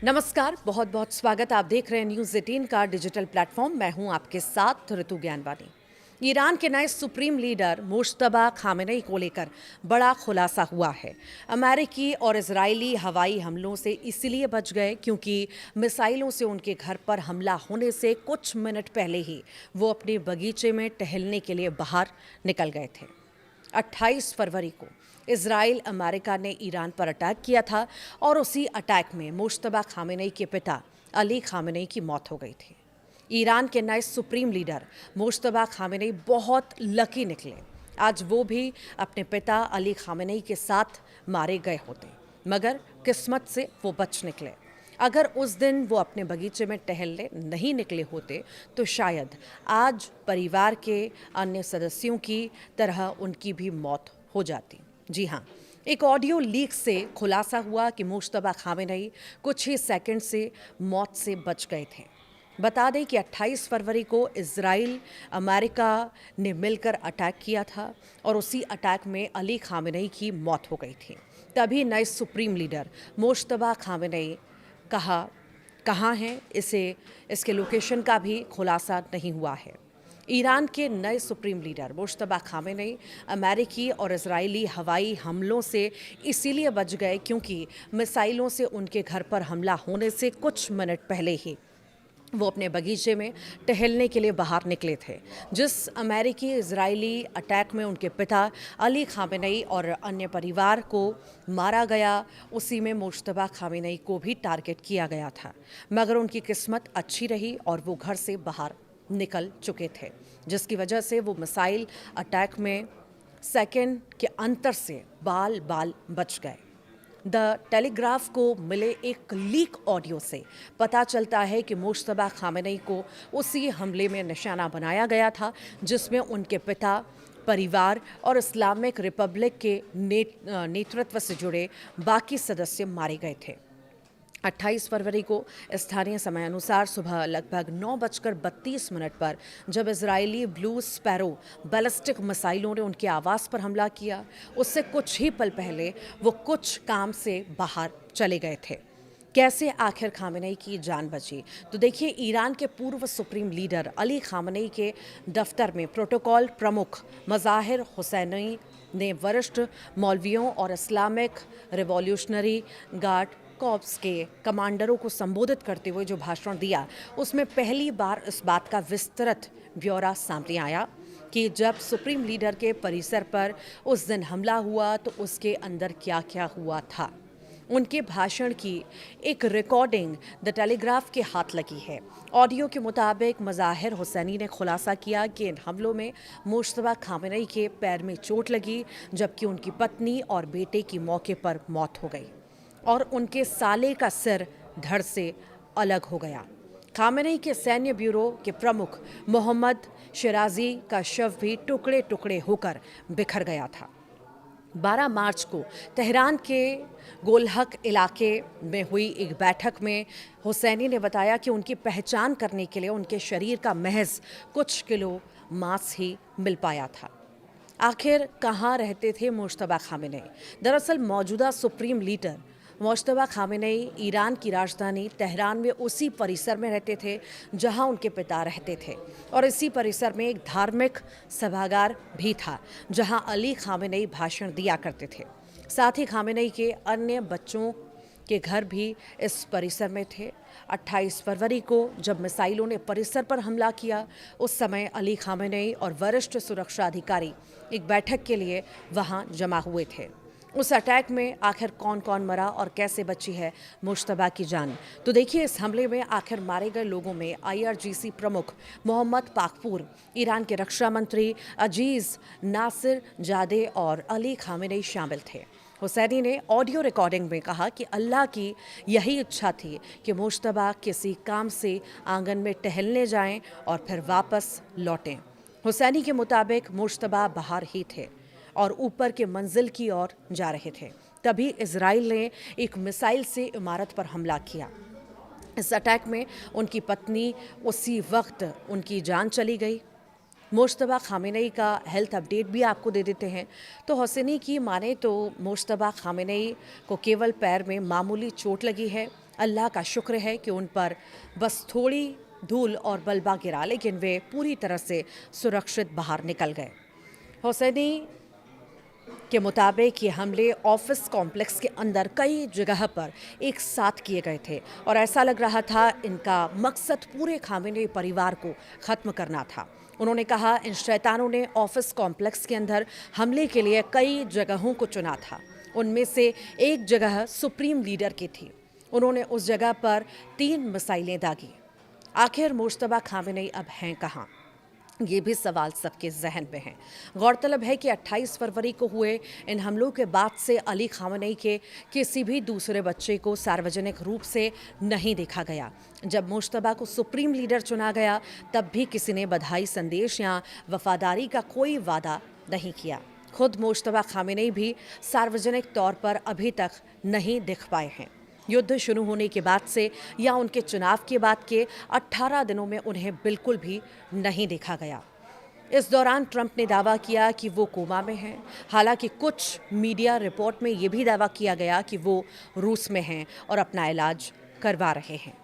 नमस्कार, बहुत बहुत स्वागत। आप देख रहे हैं न्यूज़ 18 का डिजिटल प्लेटफॉर्म। मैं हूं आपके साथ ऋतु ज्ञानवानी। ईरान के नए सुप्रीम लीडर मुश्तबा खामेनेई को लेकर बड़ा खुलासा हुआ है। अमेरिकी और इजरायली हवाई हमलों से इसलिए बच गए क्योंकि मिसाइलों से उनके घर पर हमला होने से कुछ मिनट पहले ही वो अपने बगीचे में टहलने के लिए बाहर निकल गए थे। 28 फरवरी को इजराइल अमेरिका ने ईरान पर अटैक किया था और उसी अटैक में मुश्तबा खामेनेई के पिता अली खामेनेई की मौत हो गई थी। ईरान के नए सुप्रीम लीडर मुश्तबा खामेनेई बहुत लकी निकले। आज वो भी अपने पिता अली खामेनेई के साथ मारे गए होते, मगर किस्मत से वो बच निकले। अगर उस दिन वो अपने बगीचे में टहलने नहीं निकले होते तो शायद आज परिवार के अन्य सदस्यों की तरह उनकी भी मौत हो जाती। जी हाँ, एक ऑडियो लीक से खुलासा हुआ कि मुश्तबा खामेनेई कुछ ही सेकंड से मौत से बच गए थे। बता दें कि 28 फरवरी को इजराइल अमेरिका ने मिलकर अटैक किया था और उसी अटैक में अली खामेनेई की मौत हो गई थी। तभी नए सुप्रीम लीडर मुश्तबा खामेनेई कहाँ हैं, इसके लोकेशन का भी खुलासा नहीं हुआ है। ईरान के नए सुप्रीम लीडर मुश्तबा खामेनेई अमेरिकी और इजरायली हवाई हमलों से इसीलिए बच गए क्योंकि मिसाइलों से उनके घर पर हमला होने से कुछ मिनट पहले ही वो अपने बगीचे में टहलने के लिए बाहर निकले थे। जिस अमेरिकी इजरायली अटैक में उनके पिता अली खामेनेई और अन्य परिवार को मारा गया, उसी में मुश्तबा खामेनेई को भी टारगेट किया गया था, मगर उनकी किस्मत अच्छी रही और वो घर से बाहर निकल चुके थे, जिसकी वजह से वो मिसाइल अटैक में सेकेंड के अंतर से बाल बाल बच गए। द टेलीग्राफ को मिले एक लीक ऑडियो से पता चलता है कि मुश्तबा खामेनेई को उसी हमले में निशाना बनाया गया था जिसमें उनके पिता, परिवार और इस्लामिक रिपब्लिक के नेतृत्व से जुड़े बाकी सदस्य मारे गए थे। 28 फरवरी को स्थानीय समय अनुसार सुबह लगभग 9:32 पर जब इजरायली ब्लू स्पैरो बैलिस्टिक मिसाइलों ने उनके आवास पर हमला किया, उससे कुछ ही पल पहले वो कुछ काम से बाहर चले गए थे। कैसे आखिर खामेनेई की जान बची? तो देखिए, ईरान के पूर्व सुप्रीम लीडर अली खामेनेई के दफ्तर में प्रोटोकॉल प्रमुख मज़ाहिर हुसैनी ने वरिष्ठ मौलवियों और इस्लामिक रिवॉल्यूशनरी गार्ड कॉर्प्स के कमांडरों को संबोधित करते हुए जो भाषण दिया, उसमें पहली बार इस बात का विस्तृत ब्यौरा सामने आया कि जब सुप्रीम लीडर के परिसर पर उस दिन हमला हुआ तो उसके अंदर क्या क्या हुआ था। उनके भाषण की एक रिकॉर्डिंग द टेलीग्राफ के हाथ लगी है। ऑडियो के मुताबिक मज़ाहिर हुसैनी ने खुलासा किया कि इन हमलों में मुश्तबा खामेनेई के पैर में चोट लगी, जबकि उनकी पत्नी और बेटे की मौके पर मौत हो गई और उनके साले का सिर धड़ से अलग हो गया। खामेनेई के सैन्य ब्यूरो के प्रमुख मोहम्मद शिराजी का शव भी टुकड़े टुकड़े होकर बिखर गया था। 12 मार्च को तेहरान के गोलहक इलाके में हुई एक बैठक में हुसैनी ने बताया कि उनकी पहचान करने के लिए उनके शरीर का महज कुछ किलो मांस ही मिल पाया था। आखिर कहाँ रहते थे मुश्तबा खामेनेई? दरअसल मौजूदा supreme leader Mushtaba Khamenei Iran की राजधानी तेहरान में उसी परिसर में रहते थे जहां उनके पिता रहते थे, और इसी परिसर में एक धार्मिक सभागार भी था जहां अली खामेनेई भाषण दिया करते थे। साथ ही खामेनेई के अन्य बच्चों के घर भी इस परिसर में थे। 28 फरवरी को जब मिसाइलों ने परिसर पर हमला किया, उस समय अली खामेनेई और वरिष्ठ सुरक्षा अधिकारी एक बैठक के लिए वहां जमा हुए थे। उस अटैक में आखिर कौन कौन मरा और कैसे बची है मुश्तबा की जान? तो देखिए, इस हमले में आखिर मारे गए लोगों में IRGC प्रमुख मोहम्मद पाकपूर, ईरान के रक्षा मंत्री अजीज नासिर जादे और अली खामेनेई शामिल थे। हुसैनी ने ऑडियो रिकॉर्डिंग में कहा कि अल्लाह की यही इच्छा थी कि मुश्तबा किसी काम से आंगन में टहलने जाएं और फिर वापस लौटें। हुसैनी के मुताबिक मुश्तबा बाहर ही थे और ऊपर के मंजिल की ओर जा रहे थे, तभी इजराइल ने एक मिसाइल से इमारत पर हमला किया। इस अटैक में उनकी पत्नी उसी वक्त उनकी जान चली गई। मुश्तबा खामेनेई का हेल्थ अपडेट भी आपको दे देते हैं। तो हुसैनी की माने तो मुश्तबा खामेनेई को केवल पैर में मामूली चोट लगी है अल्लाह का शुक्र है कि उन पर बस थोड़ी धूल और मलबा गिरा, लेकिन वे पूरी तरह से सुरक्षित बाहर निकल गए। हुसैनी के मुताबिक ये हमले ऑफिस कॉम्प्लेक्स के अंदर कई जगह पर एक साथ किए गए थे और ऐसा लग रहा था इनका मकसद पूरे खामेनी परिवार को ख़त्म करना था। उन्होंने कहा, इन शैतानों ने ऑफिस कॉम्प्लेक्स के अंदर हमले के लिए कई जगहों को चुना था। उनमें से एक जगह सुप्रीम लीडर की थी। उन्होंने उस जगह पर 3 मिसाइलें दागी। आखिर मुश्तबा खामेनी अब हैं कहाँ? ये भी सवाल सबके जहन में है। गौरतलब है कि 28 फरवरी को हुए इन हमलों के बाद से अली खामेनी के किसी भी दूसरे बच्चे को सार्वजनिक रूप से नहीं देखा गया। जब मुश्तबा को सुप्रीम लीडर चुना गया, तब भी किसी ने बधाई संदेश या वफादारी का कोई वादा नहीं किया। खुद मुश्तबा खामेनी भी सार्वजनिक तौर पर अभी तक नहीं दिख पाए हैं। युद्ध शुरू होने के बाद से या उनके चुनाव के बाद के 18 दिनों में उन्हें बिल्कुल भी नहीं देखा गया। इस दौरान ट्रंप ने दावा किया कि वो कोमा में हैं। हालांकि कुछ मीडिया रिपोर्ट में ये भी दावा किया गया कि वो रूस में हैं और अपना इलाज करवा रहे हैं।